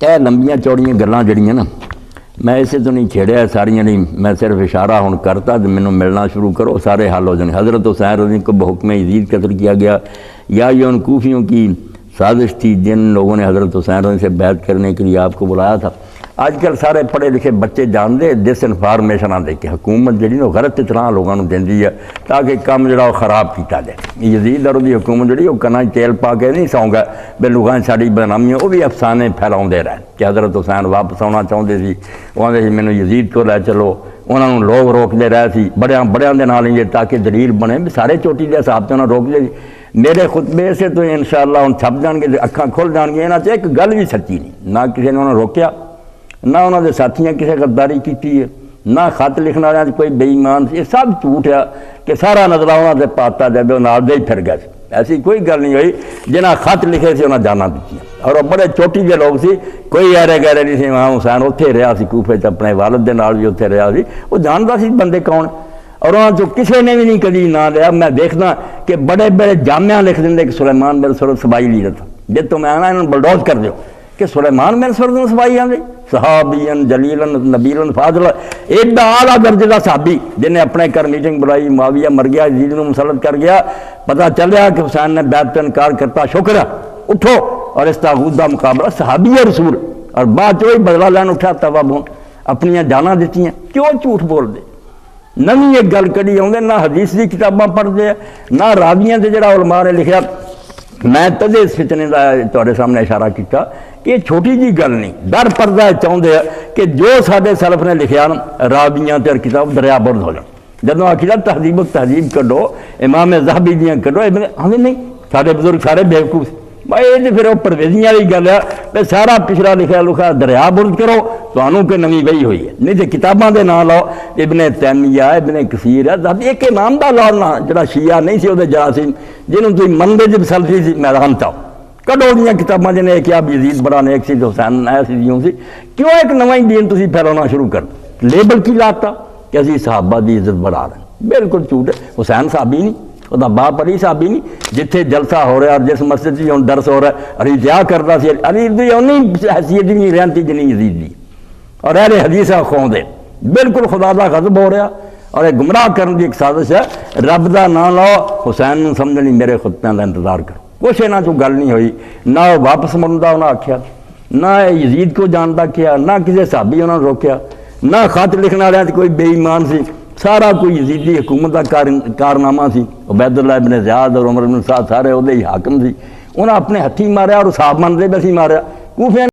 ਇਹ ਲੰਬੀਆਂ ਚੌੜੀਆਂ ਗੱਲਾਂ ਜਿਹੜੀਆਂ ना मैं इसे तो नहीं छेड़िया सारिया नहीं, मैं सिर्फ इशारा हुण करता तो मैनू मिलना शुरू करो सारे हल हो जाने। हज़रत हुसैन रज़ी को बहुक्म यज़ीद कत्ल किया गया, या ये उन कूफियों की साजिश थी जिन लोगों ने हज़रत हुसैन रज़ी से बैत करने के लिए आपको बुलाया था। आजकल सारे पढ़े लिखे बच्चे जानते डिस इनफॉर्मेशन आते कि हुकूमत जी गलत इतलाह लोगों को देंदी है ताकि काम जो खराब किया जाए। यज़ीद और उसकी हुकूमत जी कना तेल पा के नहीं सौंगा भी लोगों ने साड़ी बदनामी वो भी अफसाने फैलाते रहे कि हज़रत हुसैन वापस आना चाहते थे। वो आते मैंने यज़ीद को लै चलो, उन्होंने लोग रोकते रहे थे बड़िया बड़िया के नाल ही ताकि दलील बने भी सारे चोटी के हिसाब से उन्होंने रोकते। मेरे खुतबे से तो इंशाअल्लाह हम छप जाएंगे, अखा खुल जाएंगे। इन्होंने एक गल भी सच्ची नहीं, ना किसी ने उन्होंने रोकया ना उन्होंने साथियों किसी गद्दारी की है, ना खत लिखने वाले कोई बेईमान। ये सब झूठ है कि सारा नजरा उन्होंने पाता जब नाल दे ही फिर गए। ऐसी कोई गल नहीं हुई। जिन्हें खत लिखे थे उन्हें जाना दी और वो बड़े चोटी के लोग सी, कोई ऐरे गैरे नहीं थे। इमाम हुसैन उत्थे रहा कूफे च अपने वालद के नाल भी उत्थे रहा सी, वो जानता सी बंदे कौन और उन्होंने जो किसी ने भी नहीं कभी ना लिया। मैं देखना कि बड़े बड़े जामिया लिख देंगे कि सुलेमान बिन सुरत सबाई लीडर था, जे तुम आना इन्होंने बुलडोज कर दो कि सुलेमान बिन सुरत सबाई आते सहाबीन जलीलन नबीलन फाजल एडा आला दर्जे का सहाबी जिन्हें अपने घर मीटिंग बुलाई, मुआविया मर गया, यजीद को मुसलत कर गया, पता चलिया कि हुसैन ने बैत का इनकार करता, शुक्र उठो और इस तागूत का मुकाबला सहाबी है रसूल, और बाद वही बदला लैन उठा तवा बोन अपन जाना दित्तियां। क्यों झूठ बोलते? नवी एक गल कड़ी आते ना हदीस की किताबां पढ़ते ना रावियां से जो उलमा ने लिखा। मैं तदे इस फितने का तुहाडे सामने इशारा किया कि छोटी जी गल नहीं, डर पर्दा चाहते हैं कि जो साडे सलफ ने लिखा ना रावियां ते किताब दरियाबुर्द हो जाए। जदों आखिर तहजीब तहजीब कढो, इमाम ज़हबी दियां कढो, आंदे नहीं साडे बुजुर्ग सारे बेवकूफ। भाई ये फिर परवेजियां वाली गल है भी सारा पिछड़ा लिखा लुखा दरियाबुर्द करो, तो कोई नवी बही हुई है। नहीं तो किताबों के नाम लो, इबने तैमिया इबने कसीर है, एक इमाम का लो ना जो शिया नहीं सी जा सी जिन्होंने तुम मनते जब सलफी सी मैदान चाओ कढो दी किताबा जिन्हें क्या यजीद बड़ा नेक सी, हुसैन आया सी यूं सी। क्यों एक नवा ही दीन तुम फैलाना शुरू कर लेबल की लाता कि असी सहाबा की इज्जत बढ़ा रहे? बिल्कुल झूठ है। हुसैन साहबी नहीं, वह बाप अली साहबी नहीं। जिथे जलसा हो रहा और जिस मस्जिद से हम दरस हो रहा है अली क्या करता सी, अली की उन्नी हैसीयत नहीं रहती जिन्नी यजीद की, और अहले हदीस खोंदे बिल्कुल खुदा का गज़ब हो रहा और एक गुमराह करने की एक साजिश है। रब का नाम लो, हुसैन समझनी मेरे खुतबियां का इंतजार करो। कुछ इन्हों चो गल नहीं हुई, ना वापस मुड़न का उन्हें आख्या, ना यजीद को जानता किया, ना किसी साहबी उन्होंने रोकया, ना खत लिखने वाले कोई बेईमान सी। सारा कोई यजीदी हुकूमत का कारनामा सी। उबैदुल्लाह इब्न ज़ियाद और उमर इब्न साद सारे उहदे ही हाकम सी। उन्हें अपने हथी मारिया और साहब मनते भी सी मारिया। कूफिया